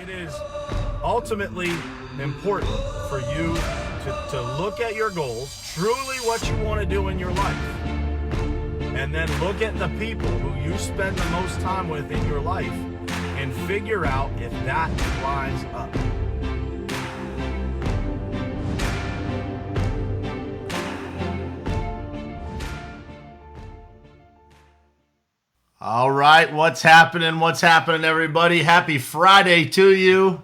It is ultimately important for you to look at your goals, truly what you want to do in your life, and then look at the people who you spend the most time with in your life and figure out if that lines up. All right, what's happening? What's happening, everybody? Happy Friday to you.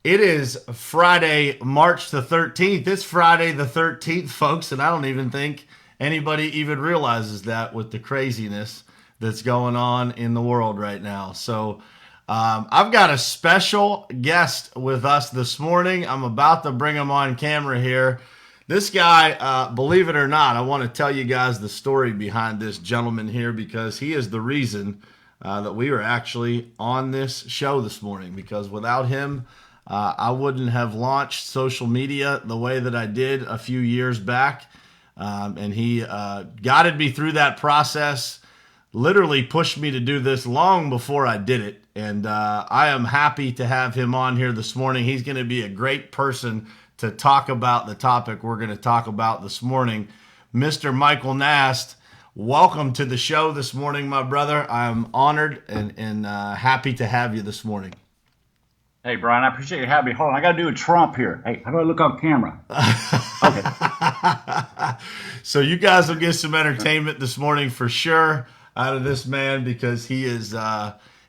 It is Friday, March the 13th. It's Friday the 13th, folks, and I don't even think anybody even realizes that with the craziness that's going on in the world right now. So I've got a special guest with us this morning. I'm about to bring him on camera here. This guy, believe it or not, I want to tell you guys the story behind this gentleman here because he is the reason that we are actually on this show this morning. Because without him, I wouldn't have launched social media the way that I did a few years back. And he guided me through that process, literally pushed me to do this long before I did it. And I am happy to have him on here this morning. He's going to be a great person to talk about the topic we're going to talk about this morning. Mr. Michael Nast, welcome to the show this morning, my brother. I'm honored and happy to have you this morning. Hey, Brian, I appreciate you having me. Hold on, I got to do a Trump here. Hey, how do I look on camera? Okay. So you guys will get some entertainment this morning for sure out of this man because he is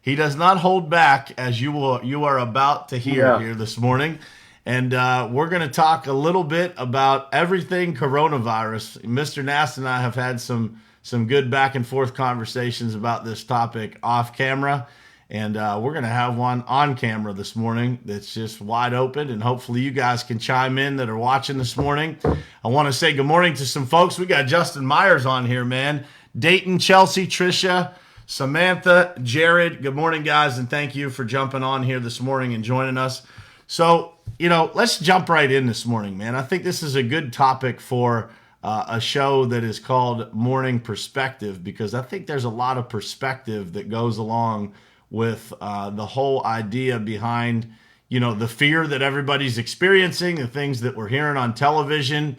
he does not hold back, as you are about to hear here this morning. And we're going to talk a little bit about everything coronavirus. Mr. Nast and I have had some good back and forth conversations about this topic off camera. And we're going to have one on camera this morning that's just wide open. And hopefully you guys can chime in that are watching this morning. I want to say good morning to some folks. We got Justin Myers on here, man. Dayton, Chelsea, Tricia, Samantha, Jared. Good morning, guys. And thank you for jumping on here this morning and joining us. So, let's jump right in this morning, man. I think this is a good topic for a show that is called Morning Perspective because I think there's a lot of perspective that goes along with the whole idea behind, the fear that everybody's experiencing, the things that we're hearing on television,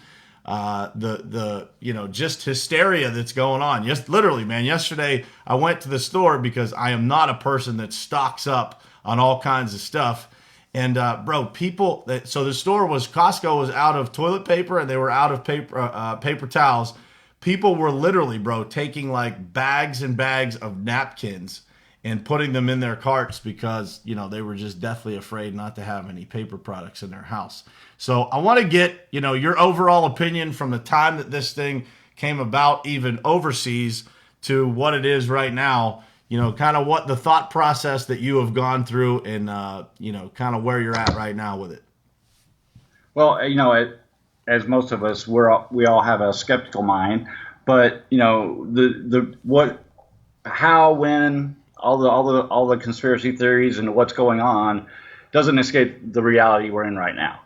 just hysteria that's going on. Yes, literally, man. Yesterday I went to the store because I am not a person that stocks up on all kinds of stuff. And so the store Costco was out of toilet paper and they were out of paper towels. People were literally, taking like bags and bags of napkins and putting them in their carts because, they were just deathly afraid not to have any paper products in their house. So I want to get, your overall opinion from the time that this thing came about, even overseas, to what it is right now. Kind of what the thought process that you have gone through and, kind of where you're at right now with it. Well, as most of us, we all have a skeptical mind, but how, when, all the conspiracy theories and what's going on doesn't escape the reality we're in right now.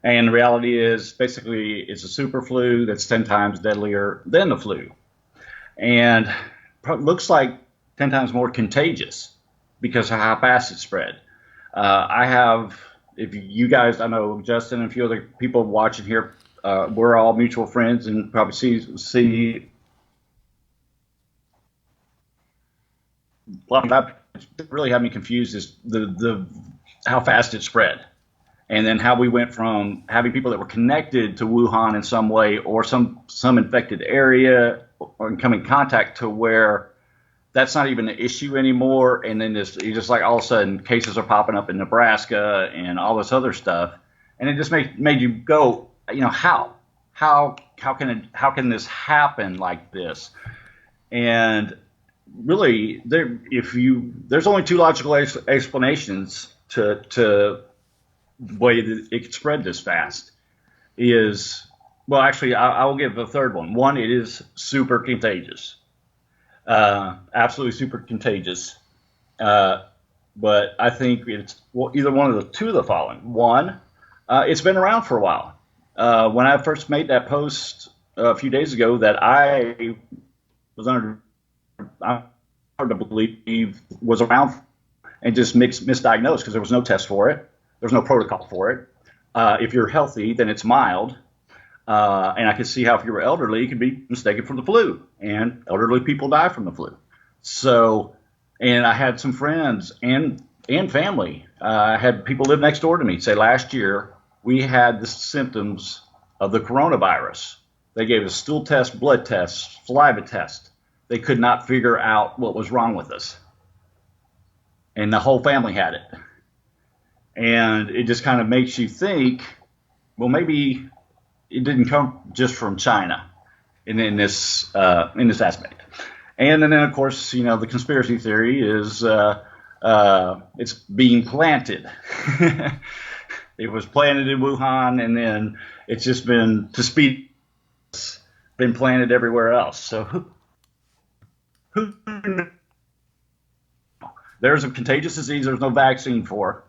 And the reality is basically it's a super flu that's 10 times deadlier than the flu. And looks like 10 times more contagious because of how fast it spread. If you guys, I know Justin and a few other people watching here, we're all mutual friends and probably see what really had me confused is the how fast it spread. And then how we went from having people that were connected to Wuhan in some way or some infected area or come in contact to where that's not even an issue anymore. And then just like all of a sudden cases are popping up in Nebraska and all this other stuff. And it just made you go, how can this happen like this? And really there's only two logical explanations to the way that it could spread this fast I will give a third one. One, it is super contagious. Absolutely super contagious. But I think it's either one of the two of the following. One, it's been around for a while. When I first made that post a few days ago that I was hard to believe was around and just misdiagnosed because there was no test for it. There's no protocol for it. If you're healthy, then it's mild. And I could see how if you were elderly, it could be mistaken for the flu. And elderly people die from the flu. So, and I had some friends and family. I had people live next door to me say last year we had the symptoms of the coronavirus. They gave us stool tests, blood tests, saliva tests. They could not figure out what was wrong with us. And the whole family had it. And it just kind of makes you think, well, maybe it didn't come just from China in this aspect. And then, of course, the conspiracy theory is it's being planted. It was planted in Wuhan, and then it's just been been planted everywhere else. So who knows? There's a contagious disease there's no vaccine for,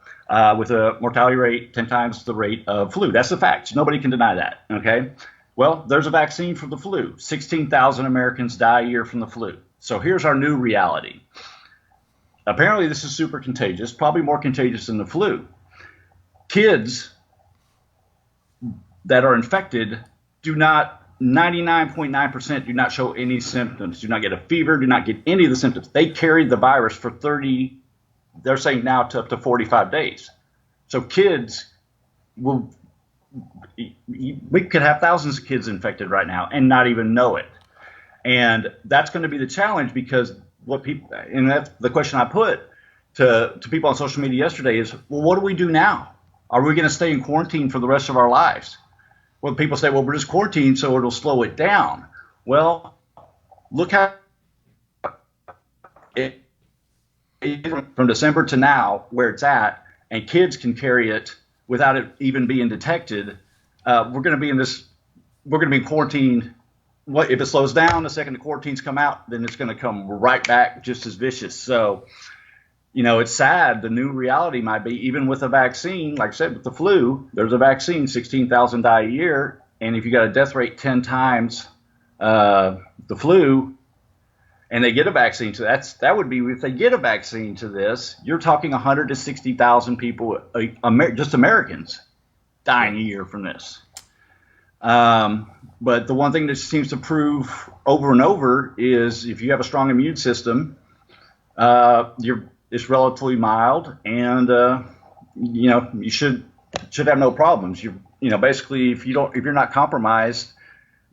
with a mortality rate 10 times the rate of flu. That's the fact. Nobody can deny that. Okay. Well, there's a vaccine for the flu. 16,000 Americans die a year from the flu. So here's our new reality. Apparently, this is super contagious, probably more contagious than the flu. Kids that are infected 99.9% do not show any symptoms, do not get a fever, do not get any of the symptoms. They carried the virus for they're saying now to up to 45 days. So kids we could have thousands of kids infected right now and not even know it. And that's going to be the challenge, because and that's the question I put to people on social media yesterday is, well, what do we do now? Are we going to stay in quarantine for the rest of our lives? Well, people say, well, we're just quarantined, so it'll slow it down. Well, look how from December to now, where it's at, and kids can carry it without it even being detected. We're going to be in quarantine. What if it slows down? The second the quarantines come out, then it's going to come right back just as vicious. So, it's sad. The new reality might be, even with a vaccine, like I said, with the flu, there's a vaccine, 16,000 die a year. And if you got a death rate 10 times the flu, and they get a vaccine to that would be, if they get a vaccine to this, you're talking 160,000 people, just Americans, dying a year from this. But the one thing that seems to prove over and over is if you have a strong immune system, it's relatively mild, and you should have no problems. Basically, if you're not compromised,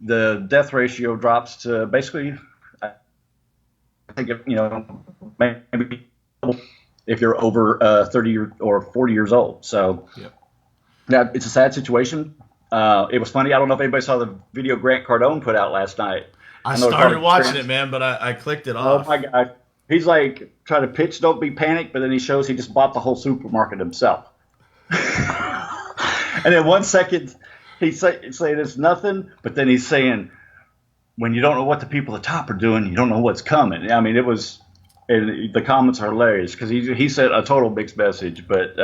the death ratio drops to basically, I think, maybe if you're over 30 or 40 years old. So yeah, it's a sad situation. It was funny. I don't know if anybody saw the video Grant Cardone put out last night. I started watching it, man, but I clicked it off. Oh my God. He's like trying to pitch, don't be panicked, but then he shows he just bought the whole supermarket himself. And then 1 second he's saying it's nothing, but then he's saying, when you don't know what the people at the top are doing, you don't know what's coming. I mean, and the comments are hilarious because he said a total mixed message, but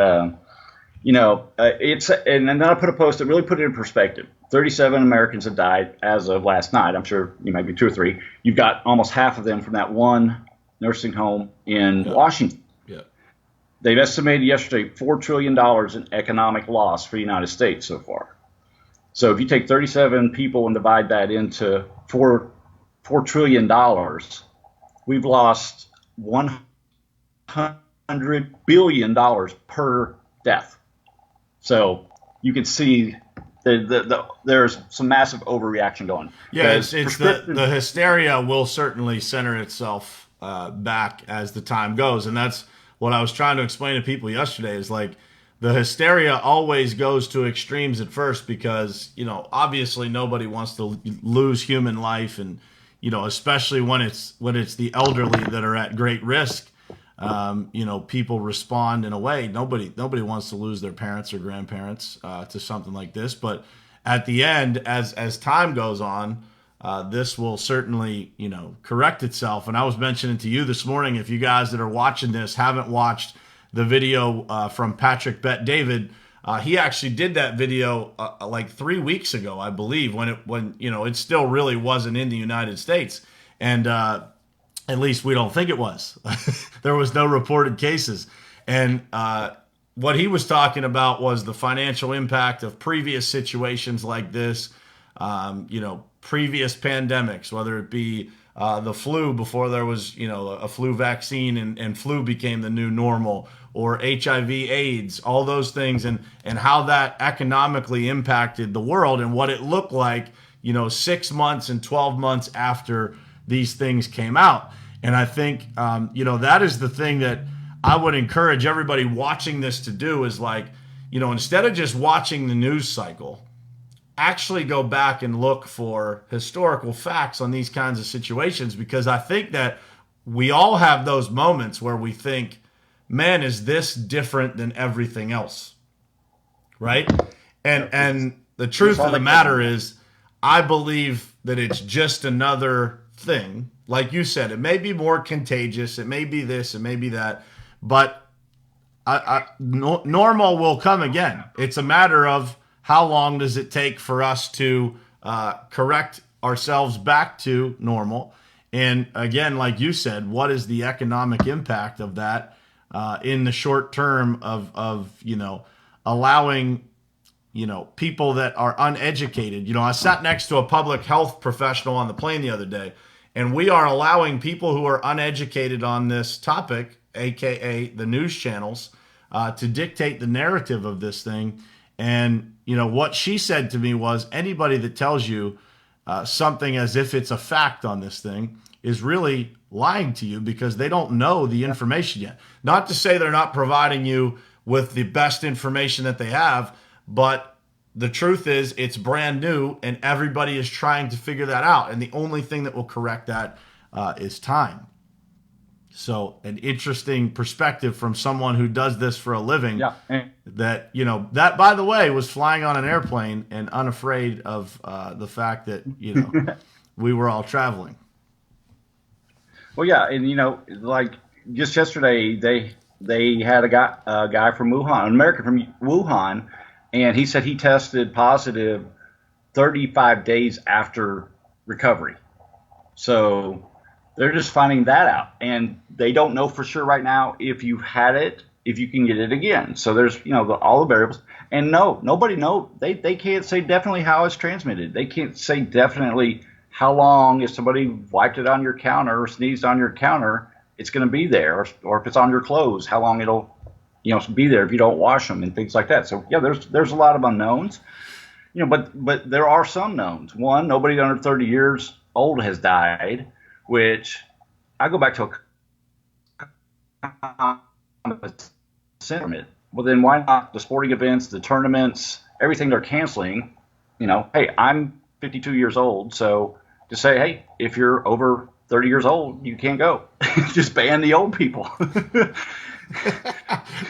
it's, and then I put a post that really put it in perspective. 37 Americans have died as of last night. I'm sure maybe 2 or 3. You've got almost half of them from that one nursing home in Washington. Yeah. They've estimated yesterday $4 trillion in economic loss for the United States so far. So if you take 37 people and divide that into $4 trillion, we've lost $100 billion per death. So you can see there's some massive overreaction going. Yeah, it's the hysteria will certainly center itself back as the time goes, and that's what I was trying to explain to people yesterday. Is like the hysteria always goes to extremes at first because obviously nobody wants to lose human life, and especially when it's the elderly that are at great risk. People respond in a way. Nobody wants to lose their parents or grandparents to something like this. But at the end, as time goes on, this will certainly, correct itself. And I was mentioning to you this morning, if you guys that are watching this haven't watched the video from Patrick Bet David, he actually did that video like 3 weeks ago, I believe, when it still really wasn't in the United States. And at least we don't think it was. There was no reported cases. And what he was talking about was the financial impact of previous situations like this, previous pandemics, whether it be the flu before there was, a flu vaccine and flu became the new normal, or HIV, AIDS, all those things, and how that economically impacted the world and what it looked like, 6 months and 12 months after these things came out. And I think, that is the thing that I would encourage everybody watching this to do is like, instead of just watching the news cycle, actually go back and look for historical facts on these kinds of situations, because I think that we all have those moments where we think, man, is this different than everything else? Right? And the truth of the matter is, I believe that it's just another thing. Like you said, it may be more contagious, it may be this, it may be that, but normal will come again. It's a matter of how long does it take for us to correct ourselves back to normal. And again, like you said, what is the economic impact of that in the short term of allowing people that are uneducated. I sat next to a public health professional on the plane the other day, and we are allowing people who are uneducated on this topic, aka the news channels, to dictate the narrative of this thing. And what she said to me was, anybody that tells you something as if it's a fact on this thing is really lying to you, because they don't know the information yet. Not to say they're not providing you with the best information that they have, but the truth is it's brand new and everybody is trying to figure that out. And the only thing that will correct that is time. So an interesting perspective from someone who does this for a living. Yeah. That, that, by the way, was flying on an airplane and unafraid of the fact that, we were all traveling. Well, yeah. And, like just yesterday, they had a guy from Wuhan, an American from Wuhan, and he said he tested positive 35 days after recovery. So they're just finding that out, and they don't know for sure right now if you had it, if you can get it again. So there's, all the variables. And no, nobody knows. They can't say definitely how it's transmitted. They can't say definitely how long, if somebody wiped it on your counter or sneezed on your counter, it's going to be there, or if it's on your clothes, how long it'll, be there if you don't wash them and things like that. So yeah, there's a lot of unknowns, but there are some knowns. One, nobody under 30 years old has died, which I go back to a sentiment. Well, then why not the sporting events, the tournaments, everything they're canceling? Hey, I'm 52 years old, so to say, hey, if you're over 30 years old, you can't go. Just ban the old people.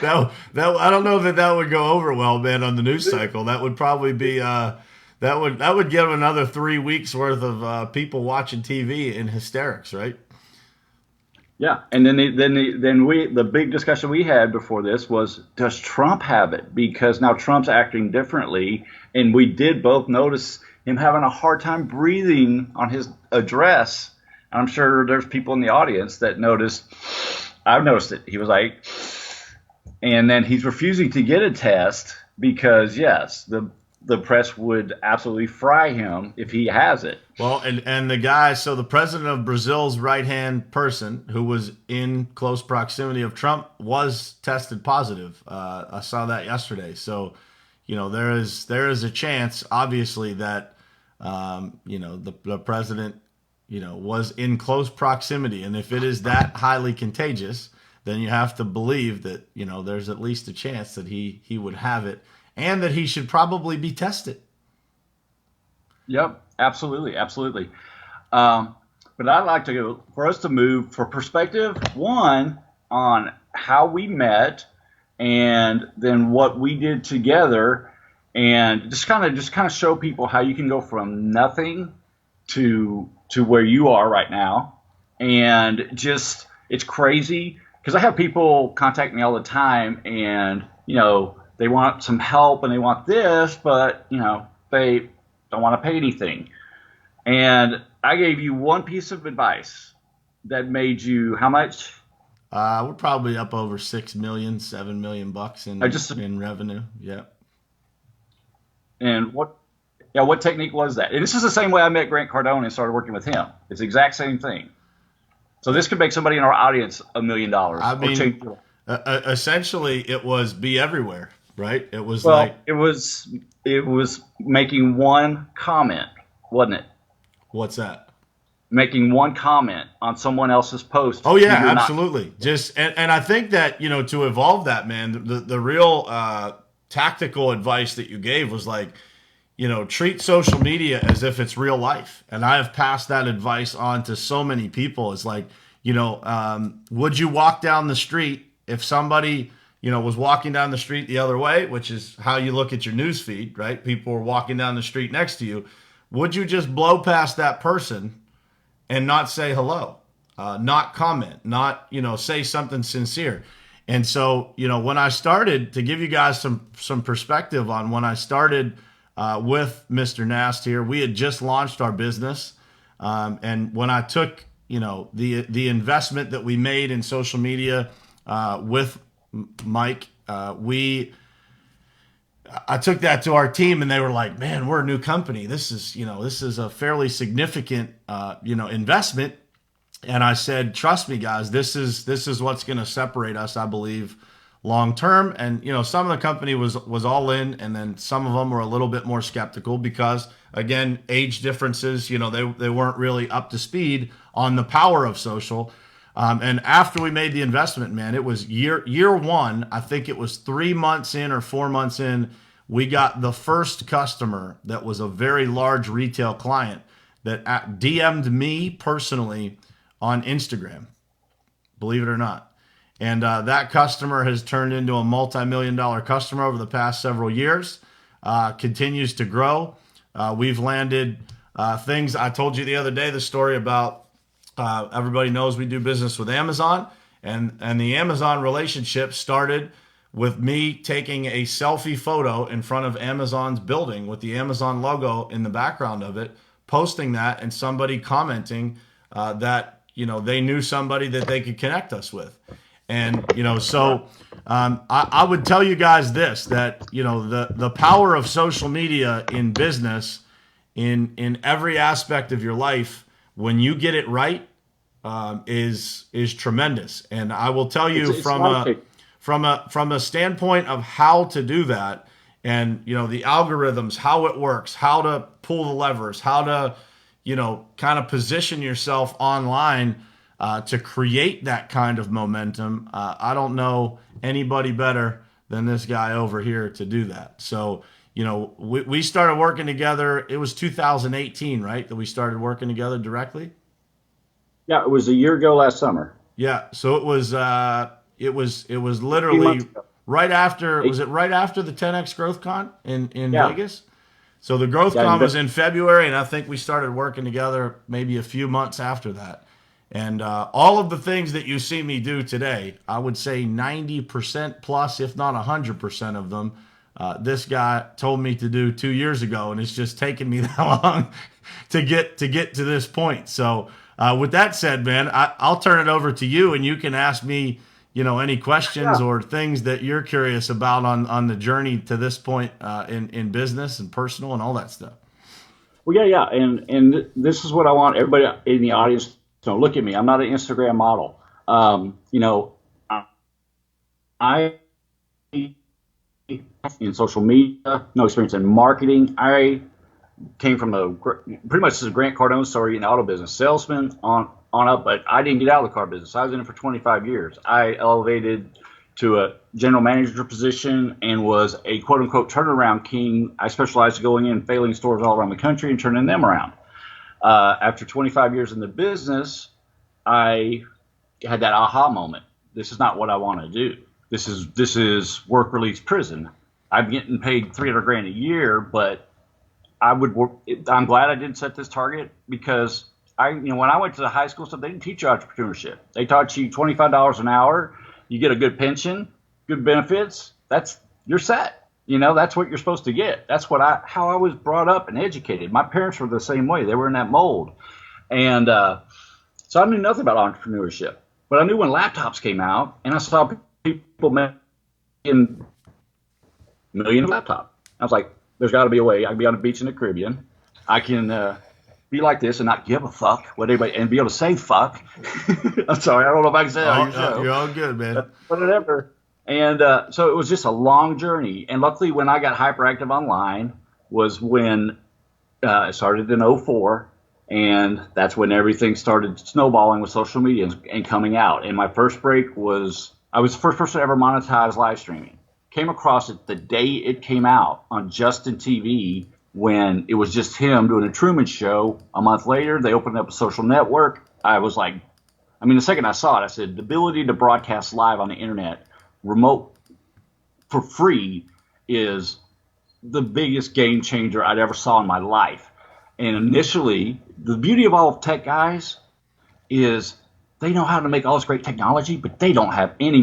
that I don't know that would go over well, man, on the news cycle. That would probably be that would give another 3 weeks worth of people watching TV in hysterics, right? Yeah, and then the big discussion we had before this was, does Trump have it? Because now Trump's acting differently, and we did both notice him having a hard time breathing on his address. And I'm sure there's people in the audience that noticed. I've noticed it. He was like, and then he's refusing to get a test because, yes, the press would absolutely fry him if he has it. Well, and the guy, so the president of Brazil's right-hand person who was in close proximity of Trump was tested positive. I saw that yesterday. So, there is a chance, obviously, that, the president, was in close proximity. And if it is that highly contagious, then you have to believe that, there's at least a chance that he would have it, and that he should probably be tested. Yep, absolutely. But I'd like to go for us to move for perspective, one, on how we met, and then what we did together, and just kind of show people how you can go from nothing to where you are right now. And just, it's crazy because I have people contact me all the time, and they want some help and they want this, but they don't want to pay anything. And I gave you one piece of advice that made you how much? We're probably up over 6 million, 7 million bucks I just in revenue. Yeah. and what technique was that? And this is the same way I met Grant Cardone and started working with him. It's the exact same thing. So this could make somebody in our audience $1 million. I Or change. mean, essentially, it was be everywhere, right? It was Well, like, it was making one comment, wasn't it? what's that? Making one comment on someone else's post. Oh yeah, You're not. absolutely. Just and I think that to evolve that, man, the real tactical advice that you gave was like, treat social media as if it's real life. And I have passed that advice on to so many people. It's like, would you walk down the street if somebody, was walking down the street the other way, which is how you look at your news feed, right? People are walking down the street next to you. Would you just blow past that person and not say hello, not comment, not, say something sincere? And so, when I started, to give you guys some perspective on when I started with Mr. Nast here, we had just launched our business. And when I took, the investment that we made in social media with Mike, I took that to our team and they were like, man, we're a new company. This is a fairly significant, investment. And I said, trust me, guys, this is what's going to separate us, I believe, long term. And some of the company was all in, and then some of them were a little bit more skeptical because, again, age differences. They weren't really up to speed on the power of social. And after we made the investment, man, it was year one. I think it was 3 months in or 4 months in. We got the first customer that was a very large retail client that DM'd me personally on Instagram, believe it or not. And that customer has turned into a multi-million-dollar customer over the past several years, continues to grow. We've landed things. I told you the other day the story about everybody knows we do business with Amazon, and the Amazon relationship started with me taking a selfie photo in front of Amazon's building with the Amazon logo in the background of it, posting that, and somebody commenting that they knew somebody that they could connect us with. And so I would tell you guys this, that the power of social media in business, in every aspect of your life, when you get it right, is tremendous. And I will tell you from a standpoint of how to do that, and the algorithms, how it works, how to pull the levers, how to kind of position yourself online to create that kind of momentum. I don't know anybody better than this guy over here to do that. So, we started working together. It was 2018, right, that we started working together directly? Yeah, it was a year ago last summer. Yeah, so it was literally right after, was it right after the 10X Growth Con in Vegas? So the Growth Con was in February, and I think we started working together maybe a few months after that. And all of the things that you see me do today, I would say 90% plus, if not 100% of them, this guy told me to do 2 years ago, and it's just taken me that long to get to this point. So with that said, man, I'll turn it over to you, and you can ask me, any questions or things that you're curious about on the journey to this point in business and personal and all that stuff. Well, yeah, and this is what I want everybody in the audience to know. Look at me. I'm not an Instagram model. I in social media, no experience in marketing. I came from pretty much a Grant Cardone story in the auto business, salesman on up, but I didn't get out of the car business. I was in it for 25 years. I elevated to a general manager position and was a quote unquote turnaround king. I specialized in going in failing stores all around the country and turning them around. After 25 years in the business, I had that aha moment. This is not what I want to do. This is work release prison. I'm getting paid $300,000 a year, but I'm glad I didn't set this target, because when I went to the high school stuff, they didn't teach you entrepreneurship. They taught you $25 an hour. You get a good pension, good benefits. You're set. That's what you're supposed to get. That's how I was brought up and educated. My parents were the same way. They were in that mold. And so I knew nothing about entrepreneurship. But I knew when laptops came out, and I saw people making million laptop. I was like, there's got to be a way. I can be on the beach in the Caribbean. I can be like this and not give a fuck what anybody, and be able to say fuck. I'm sorry, I don't know if I can say that on your show. You're all good, man. But whatever. And so it was just a long journey. And luckily, when I got hyperactive online was when it started in 04. And that's when everything started snowballing with social media and coming out. And my first break was, I was the first person to ever monetize live streaming. Came across it the day it came out on Justin TV when it was just him doing a Truman Show. A month later, they opened up a social network. I was like, I mean, the second I saw it, I said, the ability to broadcast live on the internet, remote for free, is the biggest game changer I'd ever saw in my life. And initially, the beauty of all tech guys is they know how to make all this great technology, but they don't have any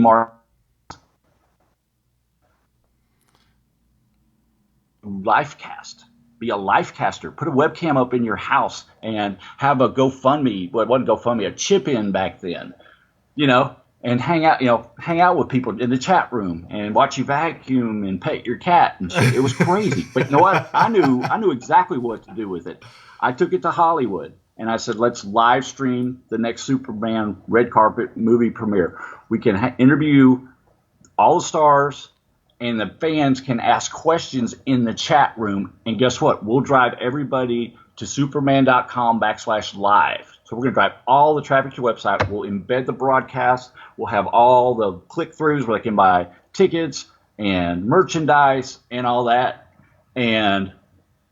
livecast. Be a livecaster. Put a webcam up in your house and have a GoFundMe. Well, it wasn't GoFundMe, a chip in back then, and hang out with people in the chat room and watch you vacuum and pet your cat and shit. It was crazy. But you know what? I knew exactly what to do with it. I took it to Hollywood and I said, let's live stream the next Superman red carpet movie premiere. We can interview all the stars, and the fans can ask questions in the chat room. And guess what? We'll drive everybody to superman.com/live. So we're going to drive all the traffic to your website. We'll embed the broadcast. We'll have all the click-throughs where they can buy tickets and merchandise and all that. And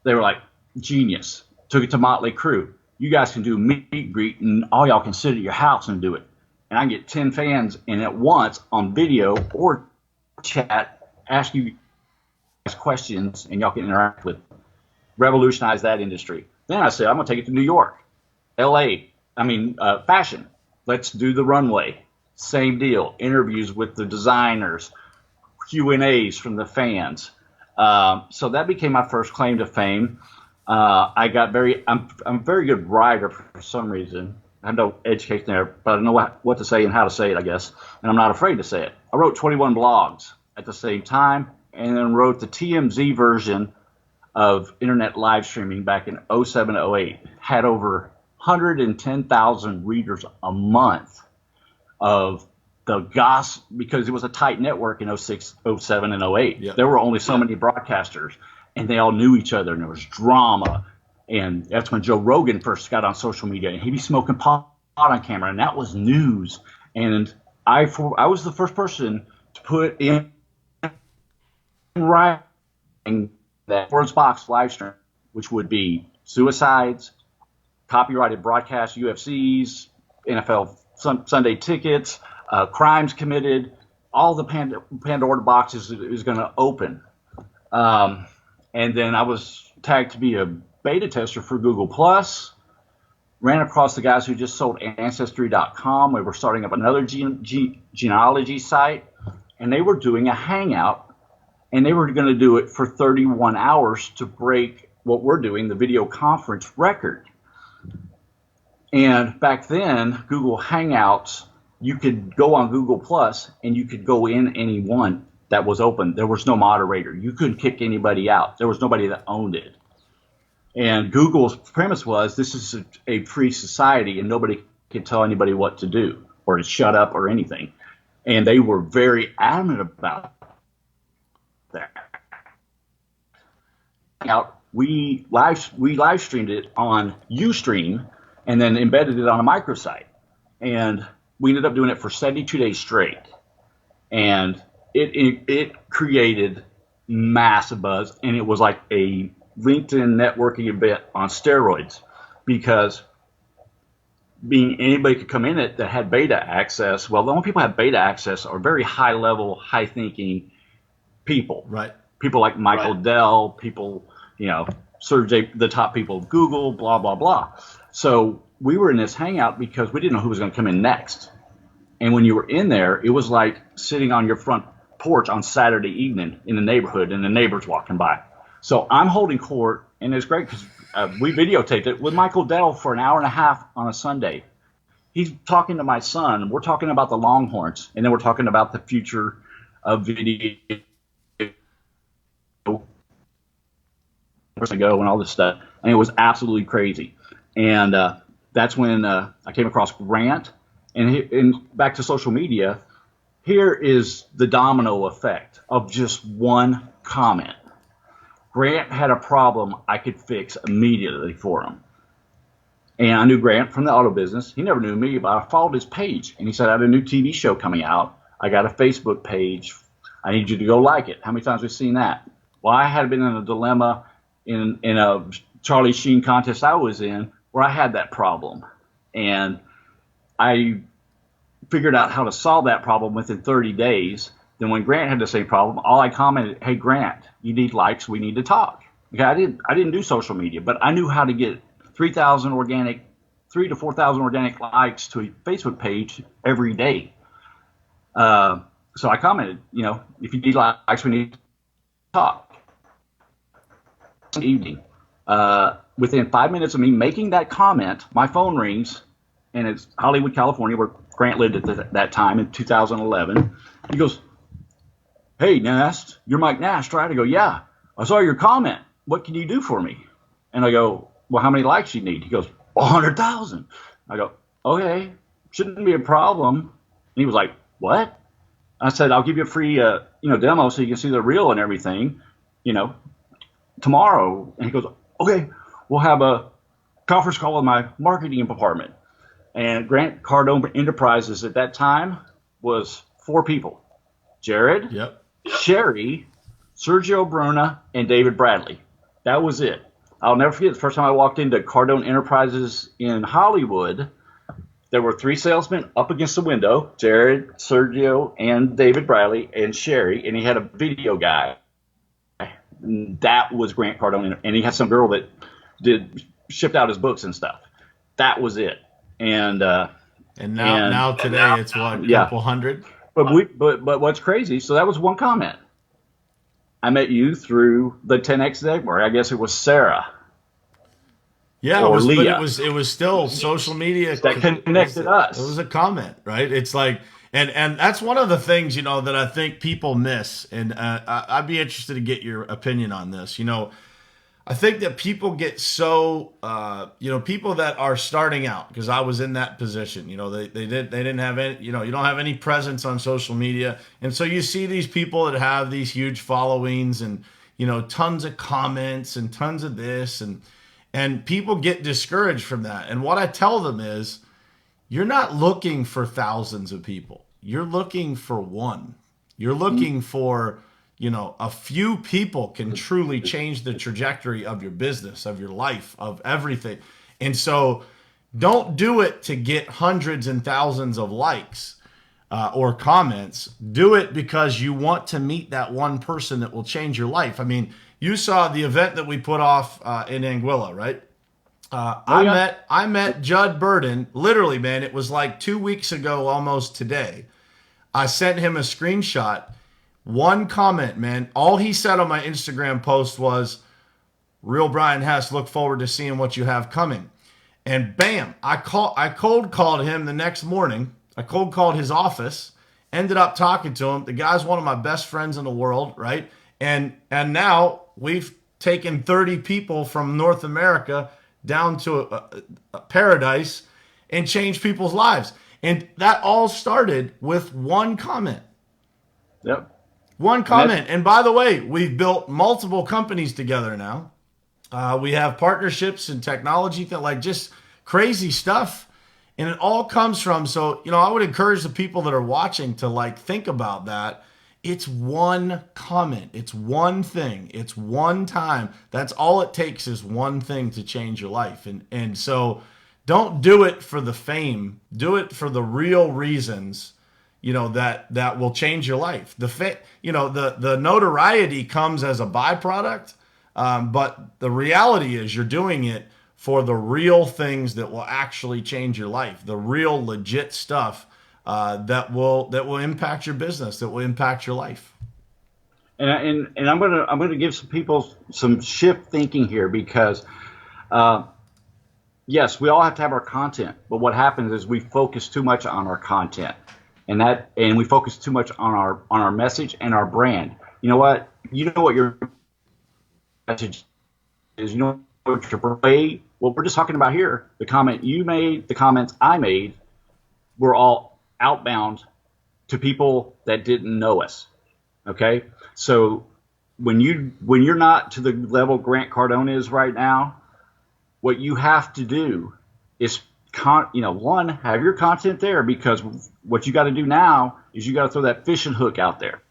they were like, genius. Took it to Motley Crue. You guys can do meet and greet, and all y'all can sit at your house and do it. And I can get 10 fans in at once on video or chat, ask you guys questions, and y'all can interact with. Revolutionize that industry. Then I said, I'm going to take it to New York, fashion. Let's do the runway. Same deal. Interviews with the designers, Q&As from the fans. So that became my first claim to fame. I'm a very good writer for some reason. I have no education there, but I know what to say and how to say it, I guess. And I'm not afraid to say it. I wrote 21 blogs at the same time, and then wrote the TMZ version of internet live streaming back in 07, 08. Had over 110,000 readers a month of the gossip, because it was a tight network in 06, 07, and 08. Yep. There were only so many broadcasters, and they all knew each other, and there was drama. And that's when Joe Rogan first got on social media, and he'd be smoking pot on camera, and that was news. And I was the first person to put in writing that Ford's Box live stream, which would be suicides, copyrighted broadcasts, UFCs, NFL Sunday tickets, crimes committed, all the Pandora boxes is going to open. And then I was tagged to be a beta tester for Google Plus. Ran across the guys who just sold Ancestry.com. We were starting up another genealogy site, and they were doing a Hangout, and they were going to do it for 31 hours to break what we're doing, the video conference record. And back then, Google Hangouts, you could go on Google Plus and you could go in any one that was open. There was no moderator. You couldn't kick anybody out. There was nobody that owned it. And Google's premise was, this is a free society and nobody can tell anybody what to do or to shut up or anything. And they were very adamant about that. We live streamed it on Ustream and then embedded it on a microsite. And we ended up doing it for 72 days straight. And it created massive buzz. And it was like a LinkedIn networking event on steroids, because anybody could come in it that had beta access. Well, the only people who have beta access are very high level, high thinking people. Right. People like Michael Dell, people, Sergey, the top people of Google, blah, blah, blah. So we were in this hangout because we didn't know who was going to come in next. And when you were in there, it was like sitting on your front porch on Saturday evening in the neighborhood and the neighbors walking by. So I'm holding court, and it's great because we videotaped it with Michael Dell for an hour and a half on a Sunday. he's talking to my son. We're talking about the Longhorns, and then we're talking about the future of video ago and all this stuff. And it was absolutely crazy. And that's when I came across Grant. And back to social media, here is the domino effect of just one comment. Grant had a problem I could fix immediately for him. And I knew Grant from the auto business. He never knew me, but I followed his page. And he said, I have a new TV show coming out. I got a Facebook page. I need you to go like it. How many times have we seen that? Well, I had been in a dilemma in a Charlie Sheen contest I was in where I had that problem. And I figured out how to solve that problem within 30 days. Then when Grant had the same problem, all I commented, hey, Grant, you need likes. We need to talk. Okay, I didn't do social media, but I knew how to get 3 to 4,000 organic likes to a Facebook page every day. So I commented, if you need likes, we need to talk. Evening. Within 5 minutes of me making that comment, my phone rings, and it's Hollywood, California, where Grant lived at that time in 2011. He goes, hey, Nast, you're Mike Nast, right? I go, yeah, I saw your comment. What can you do for me? And I go, well, how many likes do you need? He goes, 100,000. I go, okay, shouldn't be a problem. And he was like, what? I said, I'll give you a free, demo so you can see the reel and everything, tomorrow. And he goes, okay, we'll have a conference call with my marketing department. And Grant Cardone Enterprises at that time was 4 people: Jared, Yep. Sherry, Sergio Bruna, and David Bradley. That was it. I'll never forget the first time I walked into Cardone Enterprises in Hollywood. There were 3 salesmen up against the window: Jared, Sergio, and David Bradley, and Sherry, and he had a video guy. And that was Grant Cardone, and he had some girl that shipped out his books and stuff. That was it. And now today it's what, a couple hundred? But what's crazy? So that was one comment. I met you through the 10X network. I guess it was Sarah. Yeah, or Leah. But it was still social media that connected us. It was a comment, right? It's like, and that's one of the things that I think people miss, and I'd be interested to get your opinion on this. I think that people get so, people that are starting out, because I was in that position. They didn't have any, you don't have any presence on social media, and so you see these people that have these huge followings and tons of comments and tons of this, and people get discouraged from that. And what I tell them is, you're not looking for thousands of people. You're looking for one. You're looking for a few people can truly change the trajectory of your business, of your life, of everything. And so don't do it to get hundreds and thousands of likes or comments. Do it because you want to meet that one person that will change your life. I mean, you saw the event that we put off in Anguilla, right? I met Judd Burden, literally, man. It was like 2 weeks ago, almost today. I sent him a screenshot. One comment, man. All he said on my Instagram post was, "Real Brian Hess, look forward to seeing what you have coming." And bam, I cold called him the next morning. I cold called his office, ended up talking to him. The guy's one of my best friends in the world, right? And now we've taken 30 people from North America down to a paradise and changed people's lives. And that all started with one comment. Yep. One comment. And by the way, we've built multiple companies together now. We have partnerships and technology, like just crazy stuff. And it all comes from, so, I would encourage the people that are watching to think about that. It's one comment. It's one thing. It's one time. That's all it takes, is one thing to change your life. And so don't do it for the fame. Do it for the real reasons, that will change your life. The notoriety comes as a byproduct, but the reality is you're doing it for the real things that will actually change your life, the real legit stuff that will impact your business, that will impact your life. And I'm gonna give some people some shift thinking here, because yes, we all have to have our content, but what happens is we focus too much on our content, and we focus too much on our message and our brand. You know what? You know what your message is. You know what your way. What we're just talking about here. The comment you made, the comments I made, were all outbound to people that didn't know us. Okay, so when you're not to the level Grant Cardone is right now, what you have to do is one, have your content there, because what you got to do now is you got to throw that fishing hook out there.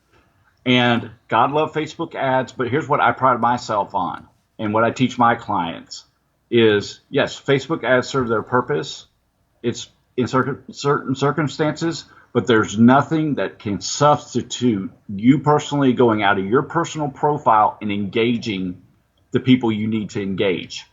And God love Facebook ads, but here's what I pride myself on, and what I teach my clients is, yes, Facebook ads serve their purpose. It's in certain circumstances, but there's nothing that can substitute you personally going out of your personal profile and engaging the people you need to engage.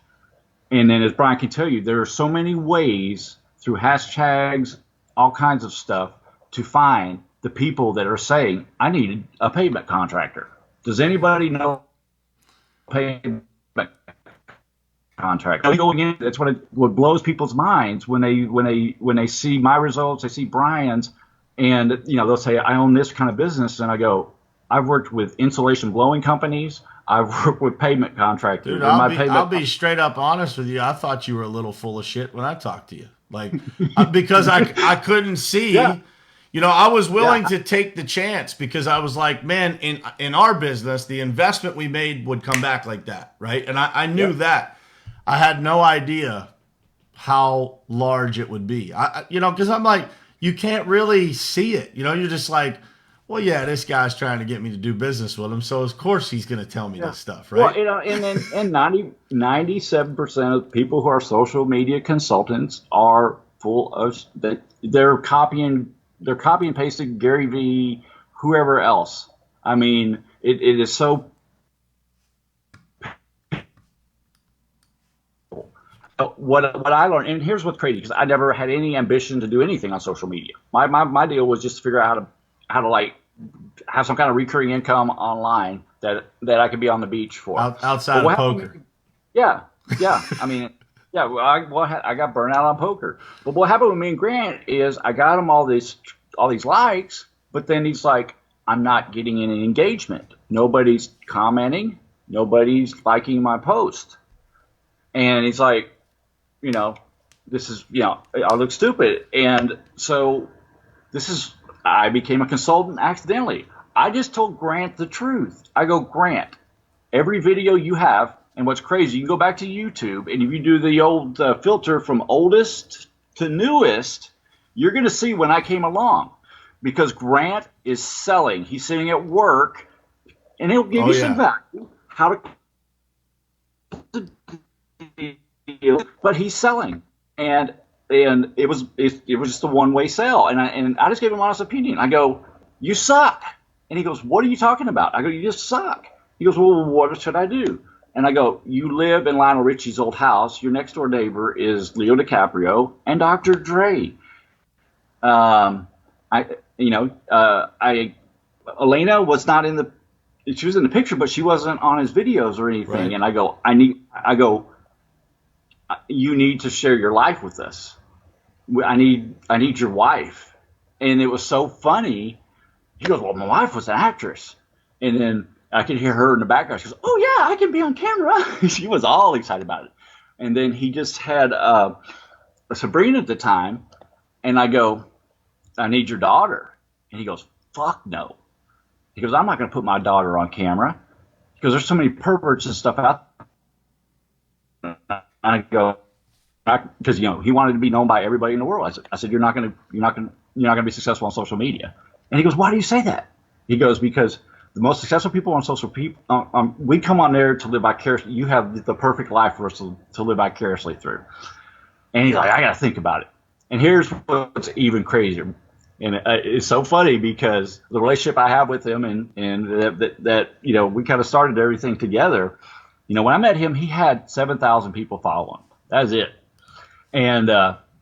And then, as Brian can tell you, there are so many ways through hashtags, all kinds of stuff, to find the people that are saying, I need a pavement contractor. Does anybody know a pavement contractor? That's what blows people's minds when they see my results, they see Brian's, and they'll say, I own this kind of business, and I go, I've worked with insulation blowing companies. I've worked with pavement contractors. Dude, I'll be straight up honest with you. I thought you were a little full of shit when I talked to you. Like, because I couldn't see. Yeah. I was willing to take the chance, because I was like, man, in our business, the investment we made would come back like that, right? And I knew that. I had no idea how large it would be. Because I'm like, you can't really see it. You're just like, well, yeah, this guy's trying to get me to do business with him, so of course he's going to tell me this stuff, right? Well, and 97% of people who are social media consultants are full of that. They're copying and pasting Gary Vee, whoever else. I mean, it is so. What I learned, and here's what's crazy, because I never had any ambition to do anything on social media. My deal was just to figure out how to like have some kind of recurring income online that I could be on the beach for. Outside of poker. Yeah. I mean, I got burnt out on poker. But what happened with me and Grant is I got him all these likes, but then he's like, I'm not getting any engagement. Nobody's commenting. Nobody's liking my post. And he's like, this is, I look stupid. And so I became a consultant accidentally. I just told Grant the truth. I go, Grant, every video you have, and what's crazy, you can go back to YouTube, and if you do the old filter from oldest to newest, you're going to see when I came along. Because Grant is selling. He's sitting at work, and he'll give you some value. But he's selling. And it was just a one-way sell. And I just gave him honest opinion. I go, you suck. And he goes, what are you talking about? I go, you just suck. He goes, well, what should I do? And I go, you live in Lionel Richie's old house. Your next door neighbor is Leo DiCaprio and Dr. Dre. Elena was not she was in the picture, but she wasn't on his videos or anything. Right. And I go, you need to share your life with us. I need your wife. And it was so funny. He goes, well, my wife was an actress. And then I could hear her in the background. She goes, oh, yeah, I can be on camera. She was all excited about it. And then he just had Sabrina at the time. And I go, I need your daughter. And he goes, fuck no. He goes, I'm not going to put my daughter on camera. Because there's so many perverts and stuff out there. I go, because he wanted to be known by everybody in the world. I said, you're not going to be successful on social media. And he goes, why do you say that? He goes, because the most successful people on social people, we come on there to live vicariously. You have the perfect life for us to live vicariously through. And he's like, I got to think about it. And here's what's even crazier. And it's so funny because the relationship I have with him and that we kind of started everything together. When I met him, he had 7,000 people following him. That was it. And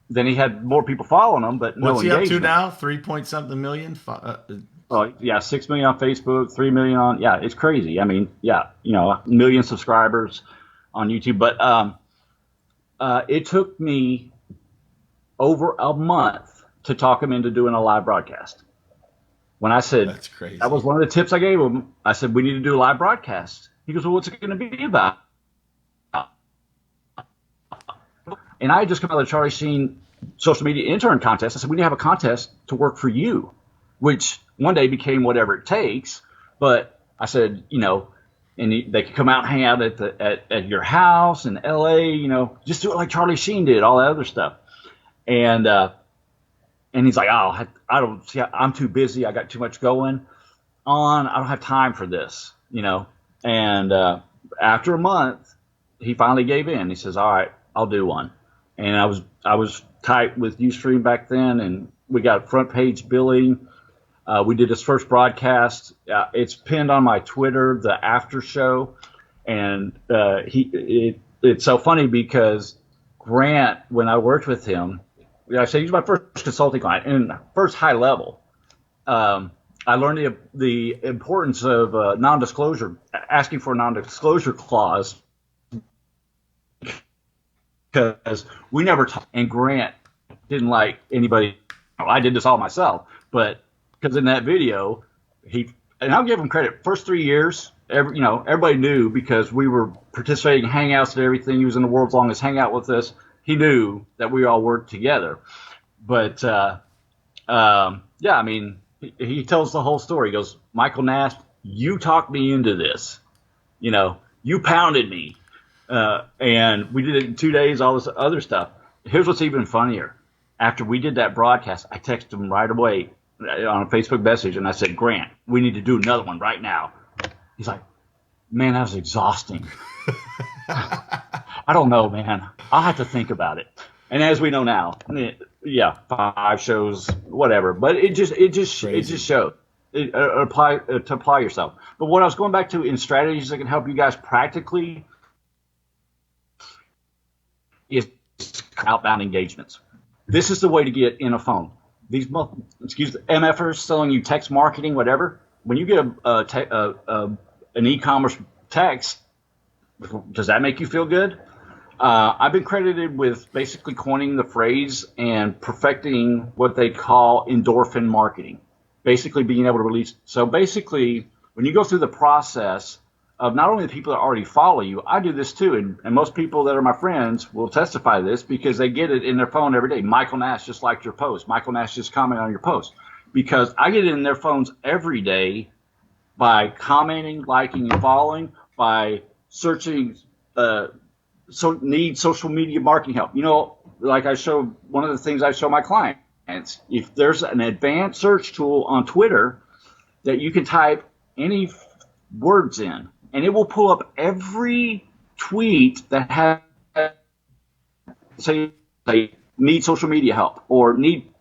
then he had more people following him, but no engagement. What's he up to now? 3-point-something million? 6 million on Facebook, 3 million on, it's crazy. I mean, a million subscribers on YouTube. But It took me over a month to talk him into doing a live broadcast. When I said, That's crazy. that was one of the tips I gave him. I said, we need to do a live broadcast. He goes, well, what's it going to be about? And I had just come out of the Charlie Sheen social media intern contest. I said, we need to have a contest to work for you, which one day became Whatever It Takes. But I said, and they could come out and hang out at your house in LA, just do it like Charlie Sheen did, all that other stuff. And he's like, oh, I don't see, I'm too busy. I got too much going on. I don't have time for this, And after a month, he finally gave in. He says, all right, I'll do one. And I was tight with Ustream back then, and we got front page billing. We did his first broadcast. It's pinned on my Twitter, the after show. And it's so funny because Grant, when I worked with him, I said he's my first consulting client and first high level. I learned the importance of non-disclosure, asking for a non-disclosure clause, because we never talked. And Grant didn't like anybody. I did this all myself, but because in that video, and I'll give him credit. First 3 years, everybody knew because we were participating in Hangouts and everything. He was in the world's longest Hangout with us. He knew that we all worked together. But he tells the whole story. He goes, Michael Nast, you talked me into this. You pounded me. And we did it in 2 days, all this other stuff. Here's what's even funnier. After we did that broadcast, I texted him right away on a Facebook message, and I said, Grant, we need to do another one right now. He's like, man, that was exhausting. I don't know, man. I'll have to think about it. And as we know now, 5 shows, whatever. But it just showed. To apply yourself. But what I was going back to in strategies that can help you guys practically is outbound engagements. This is the way to get in a phone. These MFers selling you text marketing, whatever. When you get an e-commerce text, does that make you feel good? I've been credited with basically coining the phrase and perfecting what they call endorphin marketing. Basically being able to release. So basically, when you go through the process of not only the people that already follow you, I do this too, and most people that are my friends will testify to this because they get it in their phone every day. Michael Nast just liked your post. Michael Nast just commented on your post. Because I get it in their phones every day by commenting, liking, and following, by searching, need social media marketing help. Like one of the things I show my clients, if there's an advanced search tool on Twitter that you can type any words in, and it will pull up every tweet that has, say, need social media help or need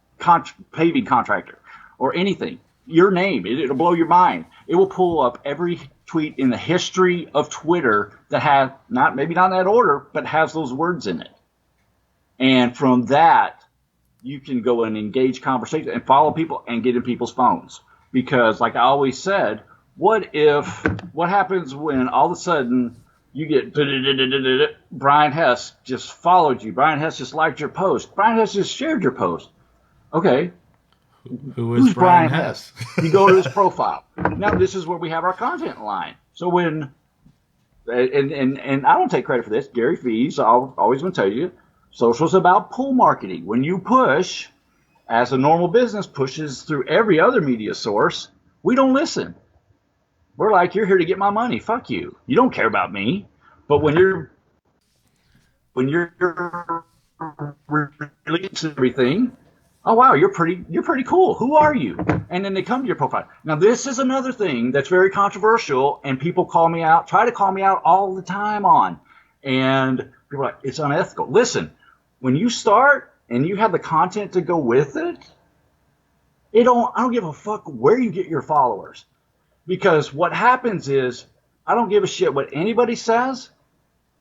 paving contractor or anything. Your name, it'll blow your mind. It will pull up every tweet in the history of Twitter that has maybe not in that order, but has those words in it. And from that, you can go and engage conversation and follow people and get in people's phones. Because like I always said, what happens when all of a sudden you get Brian Hess just followed you. Brian Hess just liked your post. Brian Hess just shared your post. Okay. Who's Brian Hess? You go to his profile. Now this is where we have our content line. So when and I don't take credit for this. Gary Vee's always going to tell you, social's about pull marketing. When you push, as a normal business pushes through every other media source, we don't listen. We're like, you're here to get my money. Fuck you. You don't care about me. But when you're releasing everything, oh wow, you're pretty cool. Who are you? And then they come to your profile. Now this is another thing that's very controversial, and people try to call me out all the time on. And people are like, it's unethical. Listen, when you start and you have the content to go with it, I don't give a fuck where you get your followers. Because what happens is, I don't give a shit what anybody says.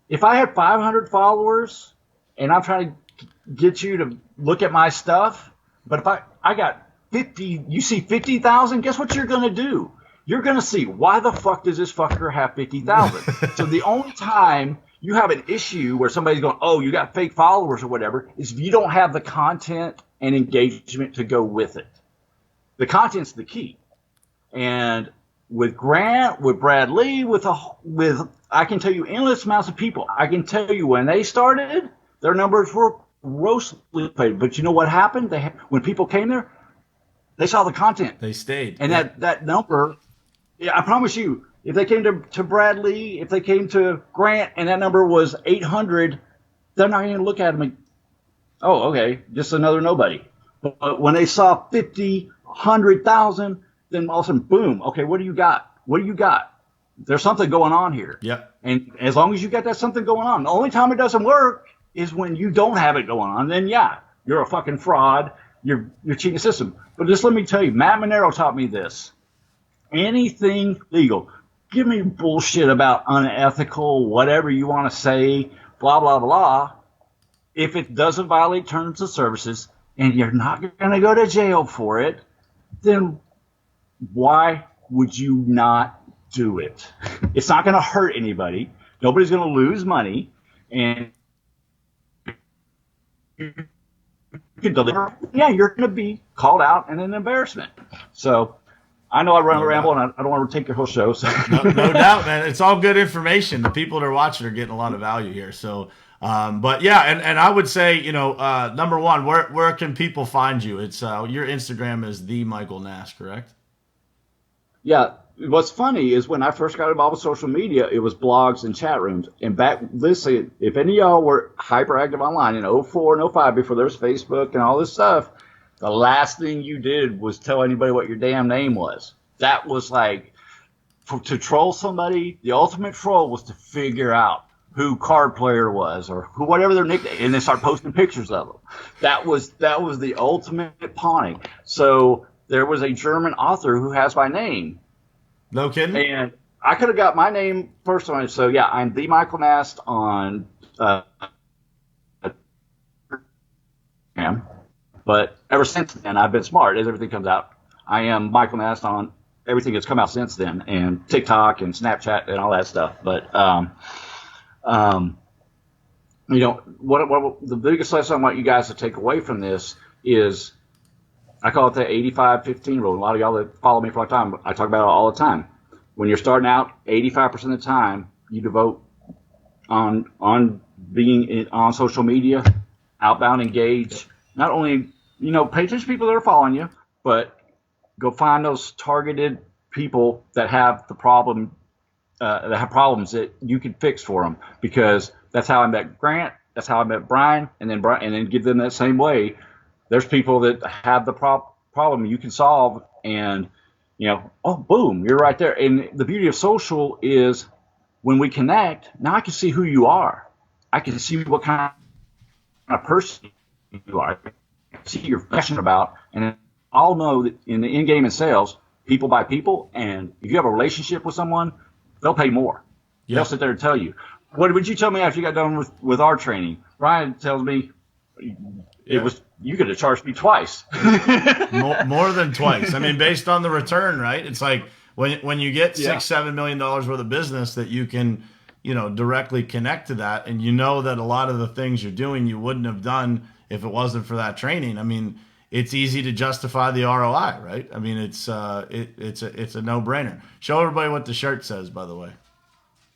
If I had 500 followers and I'm trying to get you to look at my stuff, but if I got 50, you see 50,000, guess what you're going to do? You're going to see, why the fuck does this fucker have 50,000? So the only time you have an issue where somebody's going, oh, you got fake followers or whatever, is if you don't have the content and engagement to go with it. The content's the key. And with Grant, with Brad Lee, with I can tell you endless amounts of people. I can tell you when they started, their numbers were grossly inflated. But you know what happened? When people came there, they saw the content. They stayed. And that number, I promise you, if they came to Brad Lee, if they came to Grant, and that number was 800, they're not going to look at them and, oh, okay, just another nobody. But when they saw 50, 100,000, then all of a sudden, boom, okay, what do you got? What do you got? There's something going on here. Yep. And as long as you got that something going on, the only time it doesn't work is when you don't have it going on. Then, yeah, you're a fucking fraud. You're cheating the system. But just let me tell you, Matt Monero taught me this. Anything legal. Give me bullshit about unethical, whatever you want to say, blah, blah, blah. If it doesn't violate terms of services and you're not going to go to jail for it, then why would you not do it? It's not going to hurt anybody. Nobody's going to lose money. And you can deliver. Yeah, you're going to be called out and an embarrassment. So I know I run a ramble, and I don't want to take your whole show. So. No doubt, man. It's all good information. The people that are watching are getting a lot of value here. So, but yeah, and I would say, number one, where can people find you? It's your Instagram is the Michael Nast, correct? Yeah. What's funny is when I first got involved with social media, it was blogs and chat rooms. And listen, if any of y'all were hyperactive online in 04 and 05 before there was Facebook and all this stuff, the last thing you did was tell anybody what your damn name was. That was like, to troll somebody, the ultimate troll was to figure out who Card Player was or whatever their nickname, and then start posting pictures of them. That was the ultimate pawning. So there was a German author who has my name. No kidding? And I could have got my name first on it. So, yeah, I'm the Michael Nast on but ever since then, I've been smart as everything comes out. I am Michael Nast on everything that's come out since then, and TikTok and Snapchat and all that stuff. But, what the biggest lesson I want you guys to take away from this is I call it the 85-15 rule. A lot of y'all that follow me for a long time, I talk about it all the time. When you're starting out, 85% of the time you devote on being on social media, outbound, engage. Not only, pay attention to people that are following you, but go find those targeted people that have the problem, that have problems that you can fix for them. Because that's how I met Grant. That's how I met Brian, and then give them that same way. There's people that have the problem you can solve, and oh, boom, you're right there. And the beauty of social is when we connect, now I can see who you are. I can see what kind of person you are. I can see what you're passionate about, and I'll know that in the in-game and sales, people buy people, and if you have a relationship with someone, they'll pay more. Yep. They'll sit there and tell you. What would you tell me after you got done with our training? Brian tells me you could have charged me twice. more than twice. I mean, based on the return, right? It's like when you get $6-7 million worth of business that you can, directly connect to that, and that a lot of the things you're doing you wouldn't have done if it wasn't for that training. I mean, it's easy to justify the ROI, right? I mean, it's a no-brainer. Show everybody what the shirt says, by the way.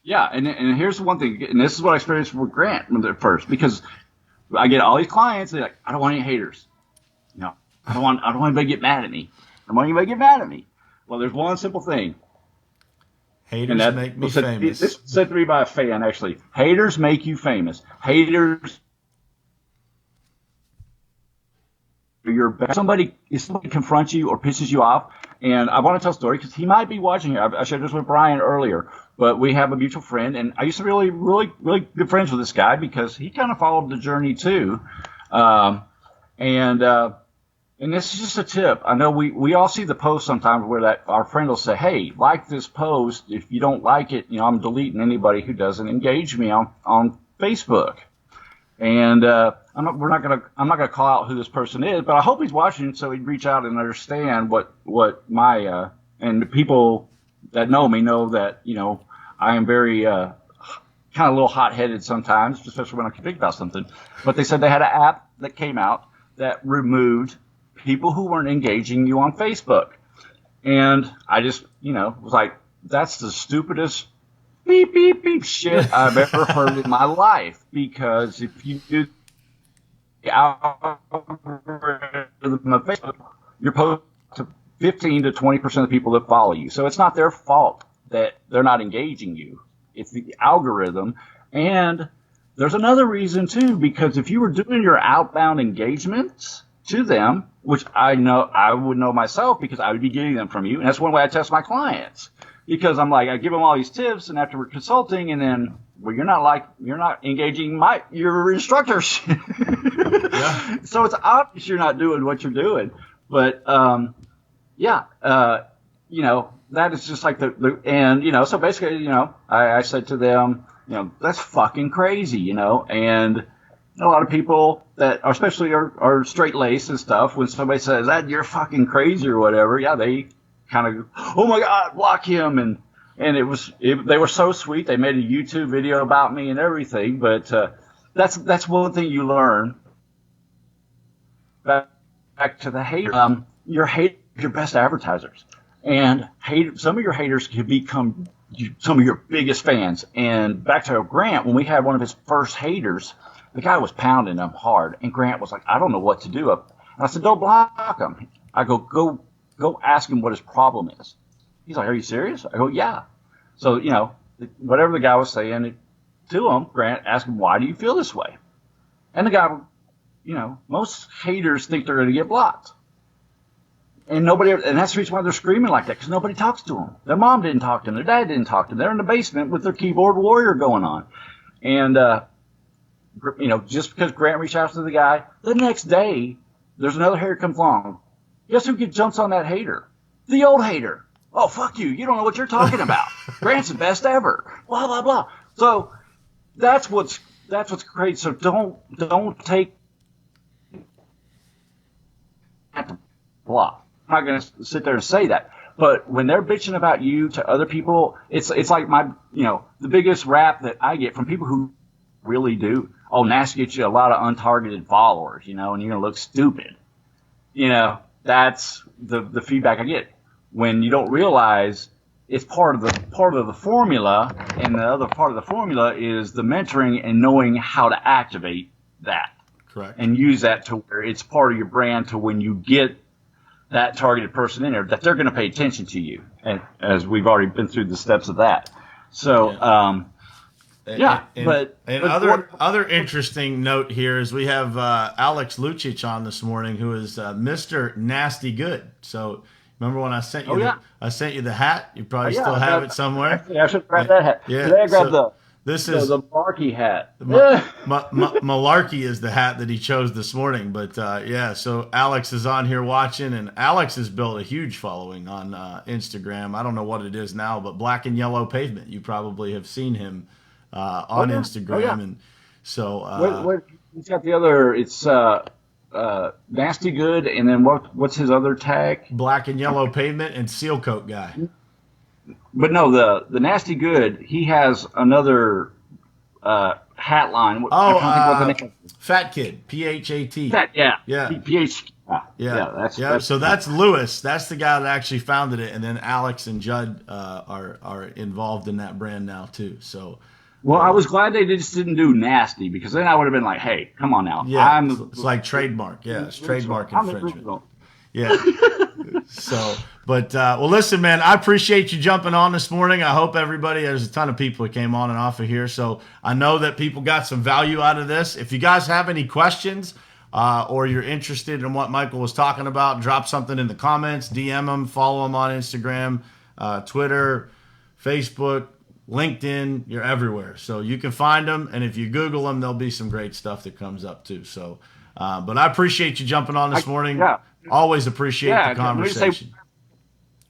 Yeah, and here's the one thing, and this is what I experienced with Grant at first, because I get all these clients, they're like, I don't want any haters. I don't want anybody to get mad at me. I don't want anybody to get mad at me. Well, there's one simple thing. Haters make me famous. This was said to me by a fan, actually. Haters make you famous. Haters. If somebody confronts you or pisses you off, and I want to tell a story because he might be watching here. I shared this with Brian earlier, but we have a mutual friend, and I used to really, really, really good friends with this guy because he kind of followed the journey too. And this is just a tip. I know we all see the post sometimes where that our friend will say, "Hey, like this post. If you don't like it, I'm deleting anybody who doesn't engage me on Facebook." And I'm not gonna call out who this person is, but I hope he's watching so he'd reach out and understand what my and the people that know me know that I am very kind of a little hot-headed sometimes, especially when I can think about something. But they said they had an app that came out that removed people who weren't engaging you on Facebook. And I just, was like, that's the stupidest beep, beep, beep shit I've ever heard in my life. Because if you do the algorithm of Facebook, you're posted to 15 to 20% of the people that follow you. So it's not their fault that they're not engaging you. It's the algorithm. And there's another reason, too, because if you were doing your outbound engagements to them, which I know I would know myself because I would be getting them from you. And that's one way I test my clients, because I'm like, I give them all these tips, and after we're consulting, and then, well, you're not engaging your instructors. Yeah. So it's obvious you're not doing what you're doing. But, that is just like so basically, I said to them, that's fucking crazy, and a lot of people that are, especially are straight-laced and stuff, when somebody says that you're fucking crazy or whatever, yeah, they kind of, oh my God, block him. And they were so sweet. They made a YouTube video about me and everything. But that's one thing you learn. Back to the haters. Your haters are your best advertisers. And some of your haters can become some of your biggest fans. And back to Grant, when we had one of his first haters, the guy was pounding him hard, and Grant was like, I don't know what to do. And I said, don't block him. I go ask him what his problem is. He's like, are you serious? I go, yeah. So, whatever the guy was saying to him, Grant asked him, why do you feel this way? And the guy, most haters think they're going to get blocked. And that's the reason why they're screaming like that, because nobody talks to them. Their mom didn't talk to them. Their dad didn't talk to them. They're in the basement with their keyboard warrior going on. And, just because Grant reached out to the guy, the next day, there's another hater comes along. Guess who jumps on that hater? The old hater. Oh, fuck you. You don't know what you're talking about. Grant's the best ever. Blah, blah, blah. So that's what's crazy. So don't take at the block. I'm not going to sit there and say that. But when they're bitching about you to other people, it's like the biggest rap that I get from people who really do. Oh, Nast gets you a lot of untargeted followers, and you're going to look stupid. That's the feedback I get. When you don't realize it's part of the formula, and the other part of the formula is the mentoring and knowing how to activate that. Correct. And use that to where it's part of your brand, to when you get that targeted person in there, that they're going to pay attention to you. And as we've already been through the steps of that. So, other interesting note here is we have Alex Lucic on this morning, who is Mr. Nasty Good. So remember when I sent you the hat? You probably still have it somewhere. Actually, I should grab that hat. Yeah. Today I grabbed the Malarkey hat. Malarkey is the hat that he chose this morning. But so Alex is on here watching, and Alex has built a huge following on Instagram. I don't know what it is now, but Black and Yellow Pavement. You probably have seen him on Instagram. And so he's got the other, it's Nasty Good, and then what's his other tag? Black and Yellow Pavement and Seal Coat Guy. But no, the Nasty Good, he has another hat line. Fat Kid, PHAT. Fat, yeah. PH. So that's Lewis. That's the guy that actually founded it, and then Alex and Judd are involved in that brand now too. So. Well, I was glad they just didn't do Nasty, because then I would have been like, hey, come on now. Yeah, it's like trademark. Yeah, it's trademark infringement. Yeah. Well, listen, man, I appreciate you jumping on this morning. I hope there's a ton of people that came on and off of here. So I know that people got some value out of this. If you guys have any questions or you're interested in what Michael was talking about, drop something in the comments, DM him, follow him on Instagram, Twitter, Facebook, LinkedIn. You're everywhere. So you can find them. And if you Google them, there'll be some great stuff that comes up too. So, but I appreciate you jumping on this morning. Yeah. Always appreciate the conversation.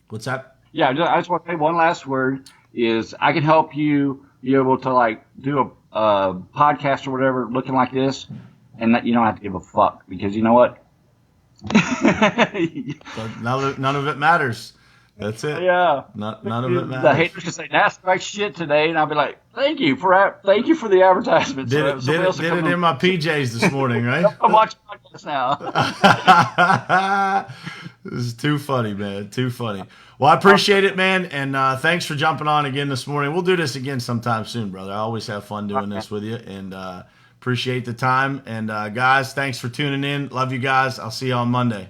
What's that? Yeah, I just want to say one last word is I can help you be able to do a podcast or whatever looking like this, and that you don't have to give a fuck, because you know what? So none of it matters. That's it. Yeah. None of it The matters. haters can say Nast right shit today, and I'll be like, thank you for the advertisement. Did So it, somebody else will come in my PJs this morning, right? I'm watching podcasts now. This is too funny, man. Too funny. Well, I appreciate it, man, and thanks for jumping on again this morning. We'll do this again sometime soon, brother. I always have fun doing this with you, and appreciate the time. And guys, thanks for tuning in. Love you guys. I'll see you on Monday.